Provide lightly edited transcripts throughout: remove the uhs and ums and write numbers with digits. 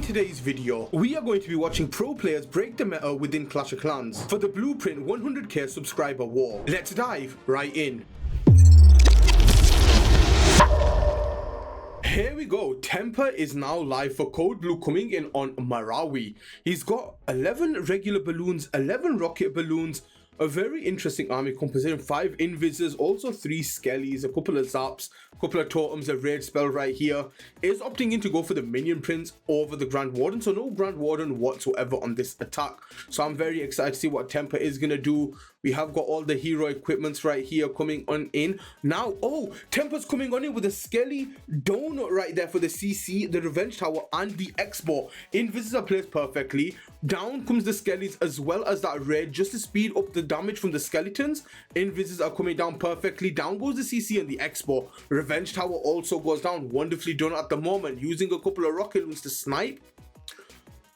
In today's video, we are going to be watching pro players break the meta within Clash of Clans for the Blueprint 100k subscriber war. Let's dive right in. Here we go. Temper is now live for Code Blue coming in on Marawi. He's got 11 regular balloons, 11 rocket balloons, a very interesting army composition, 5 invises, also 3 skellies, a couple of zaps, a couple of totems, a raid spell right here. Is opting in to go for the minion prince over the Grand Warden, so no Grand Warden whatsoever on this attack. So I'm very excited to see what Temper is going to do. We have got all the hero equipments right here coming on in. Now, oh, Temper's coming on in with a skelly donut right there for the CC, the Revenge Tower, and the Expo. Invises are placed perfectly. Down comes the skellies as well as that raid just to speed up the damage from the skeletons. Invises are coming down perfectly. Down goes the CC and the Expo. Revenge Tower also goes down, wonderfully done at the moment, using a couple of rocket loons to snipe.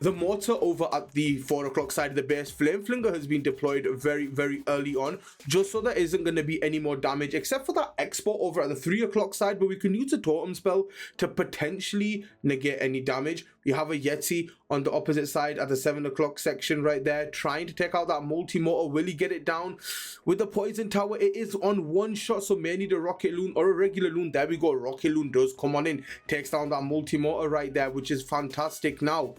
The mortar over at the 4 o'clock side of the base. Flame Flinger has been deployed very early on, just so there isn't going to be any more damage, except for that Expo over at the 3 o'clock side, but we can use a totem spell to potentially negate any damage. We have a Yeti on the opposite side at the 7 o'clock section right there, trying to take out that multi-mortar. Will he get it down? With the poison tower, it is on one shot, so may need a rocket loon or a regular loon. There we go. Rocket loon does come on in, takes down that multi-mortar right there, which is fantastic. Now,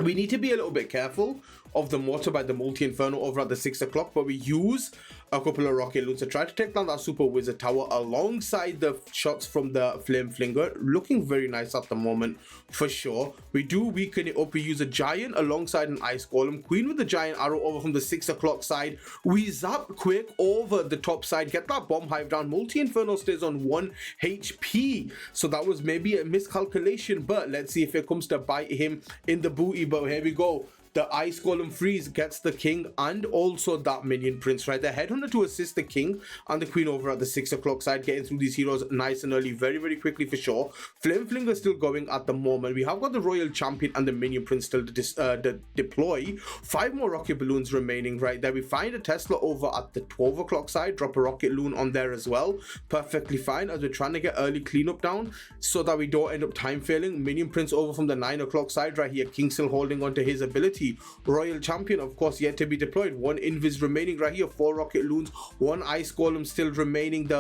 we need to be a little bit careful of the mortar by the multi-inferno over at the 6 o'clock, but we use a couple of rocket loons to try to take down that super wizard tower alongside the shots from the flame flinger. Looking very nice at the moment for sure. We do weaken it up. We use a giant alongside an ice golem. Queen with the giant arrow over from the 6 o'clock side. We zap quick over the top side, get that bomb hive down. Multi-inferno stays on 1 HP, so that was maybe a miscalculation, but let's see if it comes to bite him in the booty. But here we go. The Ice Golem freeze gets the king and also that minion prince right there. Headhunter to assist the king and the queen over at the 6 o'clock side, getting through these heroes nice and early, very quickly for sure. Flame Flinger still going at the moment. We have got the royal champion and the minion prince still to deploy. 5 more rocket balloons remaining right there. We find a Tesla over at the 12 o'clock side, drop a rocket loon on there as well. Perfectly fine, as we're trying to get early cleanup down so that we don't end up time failing. Minion prince over from the 9 o'clock side right here. King still holding on to his ability. Royal champion of course yet to be deployed. 1 invis remaining right here. 4 rocket loons, 1 ice golem still remaining.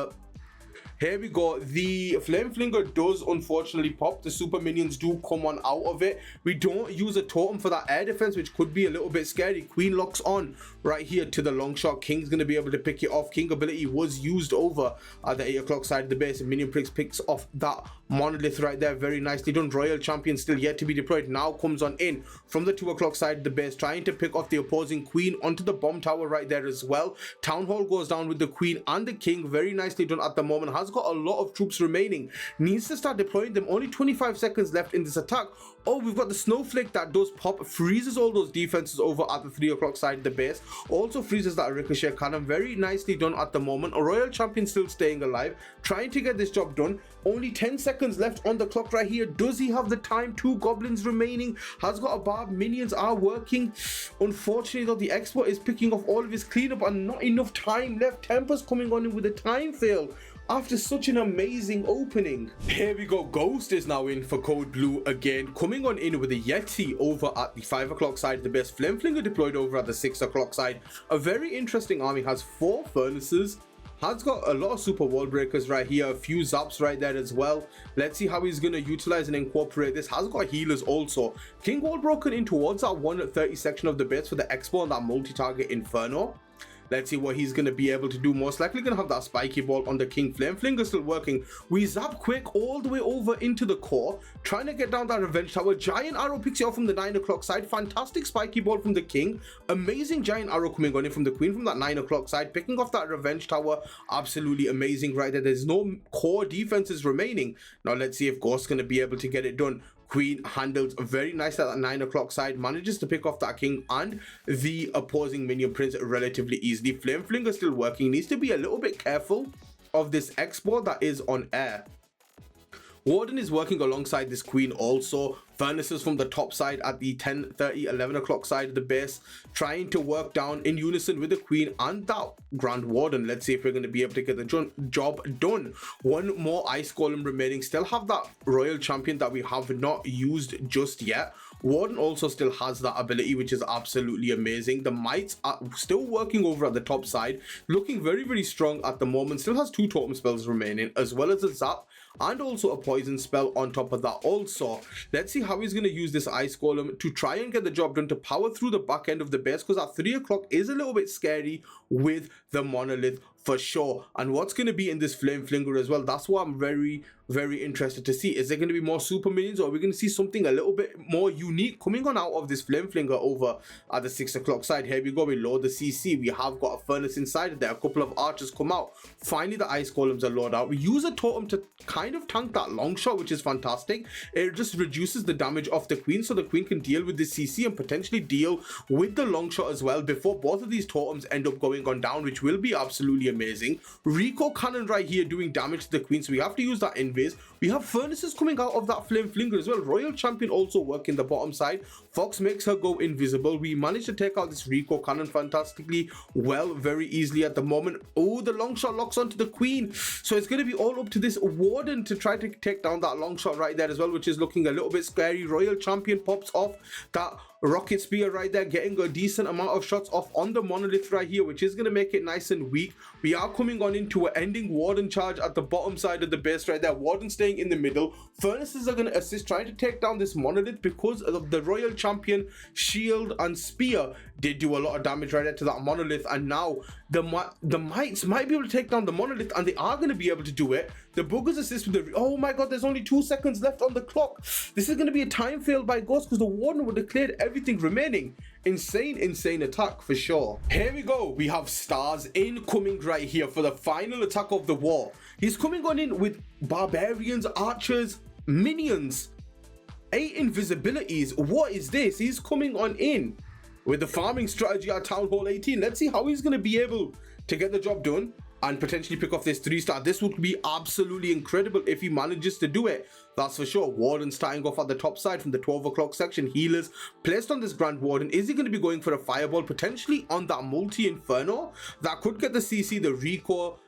Here we go. The flame flinger does unfortunately pop. The super minions do come on out of it. We don't use a totem for that air defense, which could be a little bit scary. Queen locks on right here to the long shot. King's going to be able to pick it off. King ability was used over at the 8 o'clock side of the base, and minion prince picks off that monolith right there. Very nicely done. Royal champion still yet to be deployed. Now comes on in from the 2 o'clock side of the base, trying to pick off the opposing queen onto the bomb tower right there as well. Town hall goes down with the queen and the king. Very nicely done at the moment. Has got a lot of troops remaining, needs to start deploying them. Only 25 seconds left in this attack. Oh, we've got the snowflake that does pop, freezes all those defenses over at the 3 o'clock side of the base, also freezes that ricochet cannon. Very nicely done at the moment. A royal champion still staying alive, trying to get this job done. Only 10 seconds left on the clock right here. Does he have the time? 2 goblins remaining, has got a barb. Minions are working. Unfortunately though, the expert is picking off all of his cleanup and not enough time left. Temper's coming on in with a time fail after such an amazing opening. Here we go. Ghost is now in for Code Blue again, coming on in with a Yeti over at the 5 o'clock side of the base. Flame Flinger deployed over at the 6 o'clock side. A very interesting army. Has 4 furnaces, has got a lot of super wall breakers right here, a few zaps right there as well. Let's see how he's going to utilize and incorporate this. Has got healers also. King wall broken in towards that 130 section of the base for the expo and that multi-target inferno. Let's see what he's going to be able to do. Most likely going to have that spiky ball on the king. Flame Flinger still working. We zap quick all the way over into the core, trying to get down that revenge tower. Giant arrow picks it off from the 9 o'clock side. Fantastic spiky ball from the king. Amazing giant arrow coming on in from the queen from that 9 o'clock side, picking off that revenge tower. Absolutely amazing right there. There's no core defenses remaining. Now let's see if Ghost's going to be able to get it done. Queen handles very nice at that 9 o'clock side, manages to pick off that king and the opposing minion prince relatively easily. Flame Flinger still working, needs to be a little bit careful of this X-ball that is on air. Warden is working alongside this queen also. Furnaces from the top side at the 10:30, 11 o'clock side of the base, trying to work down in unison with the queen and that Grand Warden. Let's see if we're going to be able to get the job done. One more ice golem remaining. Still have that royal champion that we have not used just yet. Warden also still has that ability, which is absolutely amazing. The mites are still working over at the top side, looking very, very strong at the moment. Still has 2 totem spells remaining, as well as a zap and also a poison spell on top of that also. Let's see how he's going to use this ice golem to try and get the job done to power through the back end of the base, because at 3 o'clock is a little bit scary with the monolith for sure. And what's going to be in this flame flinger as well, that's what I'm very, very interested to see. Is there going to be more super minions, or are we going to see something a little bit more unique coming on out of this flame flinger over at the 6 o'clock side? Here we go, we load the CC, we have got a furnace inside of there, a couple of archers come out, finally the ice golems are loaded out. We use a totem to kind of tank that long shot, which is fantastic. It just reduces the damage of the queen, so the queen can deal with the CC and potentially deal with the long shot as well before both of these totems end up going on down, which will be absolutely amazing. Rico cannon right here doing damage to the queen, so we have to use that invis. We have furnaces coming out of that flame flinger as well. Royal champion also working the bottom side. Fox makes her go invisible. We managed to take out this Rico cannon fantastically well, very easily at the moment. Oh, the long shot locks onto the queen, so it's going to be all up to this warden to try to take down that long shot right there as well, which is looking a little bit scary. Royal champion pops off that rocket spear right there, getting a decent amount of shots off on the monolith right here, which is going to make it nice and weak. We are coming on into an ending warden charge at the bottom side of the base right there. Warden staying in the middle. Furnaces are going to assist trying to take down this monolith, because of the royal champion shield and spear did do a lot of damage right there to that monolith. And now the mites might be able to take down the monolith, and they are going to be able to do it. The buggers assist with the, oh my god, there's only 2 seconds left on the clock. This is going to be a time fail by Ghost, because the warden would have cleared everything remaining. Insane attack for sure. Here we go, we have stars incoming right here for the final attack of the war. He's coming on in with barbarians, archers, minions, 8 invisibilities. What is this? He's coming on in with the farming strategy at Town Hall 18. Let's see how he's going to be able to get the job done and potentially pick off this 3-star. This would be absolutely incredible if he manages to do it, that's for sure. Warden starting off at the top side from the 12 o'clock section. Healers placed on this Grand Warden. Is he going to be going for a fireball potentially on that multi-inferno? That could get the CC, the Rico,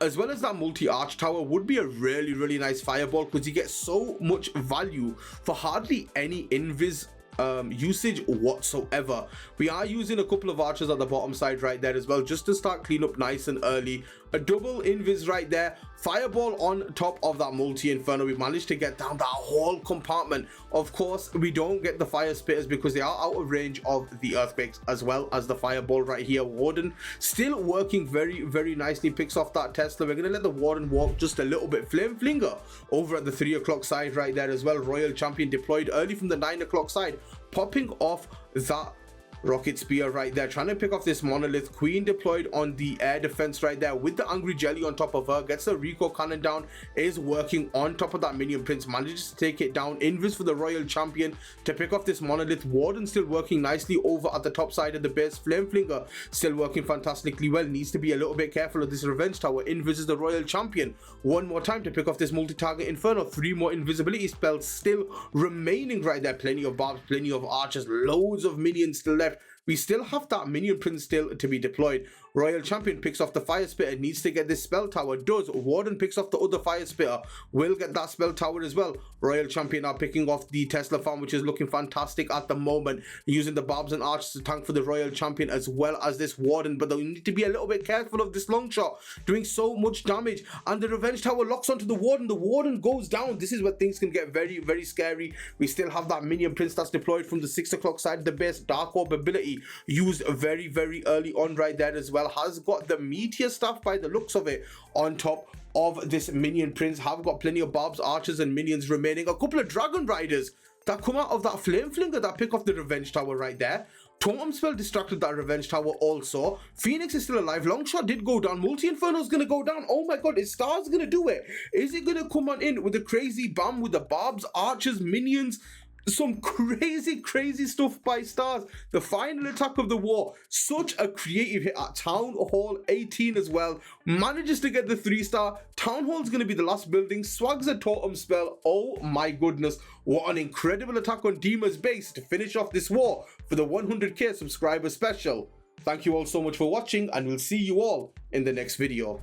as well as that multi-arch tower would be a really, really nice fireball, because you get so much value for hardly any invis usage whatsoever. We are using a couple of archers at the bottom side right there as well, just to start clean up nice and early. A double invis right there, fireball on top of that multi-inferno. We managed to get down that whole compartment. Of course, we don't get the fire spitters because they are out of range of the earthquakes, as well as the fireball right here. Warden still working very, very nicely, picks off that Tesla. We're gonna let the Warden walk just a little bit. Flame flinger over at the 3 o'clock side right there as well. Royal champion deployed early from the 9 o'clock side, popping off that rocket spear right there, trying to pick off this monolith. Queen deployed on the air defense right there with the angry jelly on top of her, gets the Rico cannon down, is working on top of that minion prince, manages to take it down. Invis for the royal champion to pick off this monolith. Warden still working nicely over at the top side of the base. Flame flinger still working fantastically well, needs to be a little bit careful of this revenge tower. Invis is the royal champion one more time to pick off this multi-target inferno. 3 more invisibility spells still remaining right there. Plenty of barbs, plenty of archers, loads of minions still left. We still have that minion prince still to be deployed. Royal champion picks off the fire spitter, needs to get this spell tower, does. Warden picks off the other fire spitter, will get that spell tower as well. Royal champion are picking off the Tesla farm, which is looking fantastic at the moment, using the barbs and archers to tank for the royal champion as well as this warden. But they need to be a little bit careful of this long shot doing so much damage, and the revenge tower locks onto the warden. The warden goes down. This is where things can get very, very scary. We still have that minion prince that's deployed from the 6 o'clock side of the base. Dark orb ability used very, very early on right there as well. Has got the meteor staff by the looks of it on top of this minion prince. Have got plenty of barbs, archers and minions remaining. A couple of dragon riders that come out of that flame flinger that pick off the revenge tower right there. Totem spell distracted that revenge tower also. Phoenix is still alive. Longshot did go down. Multi-inferno is going to go down. Oh my god, is Stars going to do it? Is it going to come on in with a crazy bam with the barbs, archers, minions? Some crazy stuff by Stars. The final attack of the war, such a creative hit at Town Hall 18 as well. Manages to get the 3-star. Town Hall's going to be the last building. Swags a totem spell. Oh my goodness, what an incredible attack on Dima's base to finish off this war for the 100k subscriber special. Thank you all so much for watching, and we'll see you all in the next video.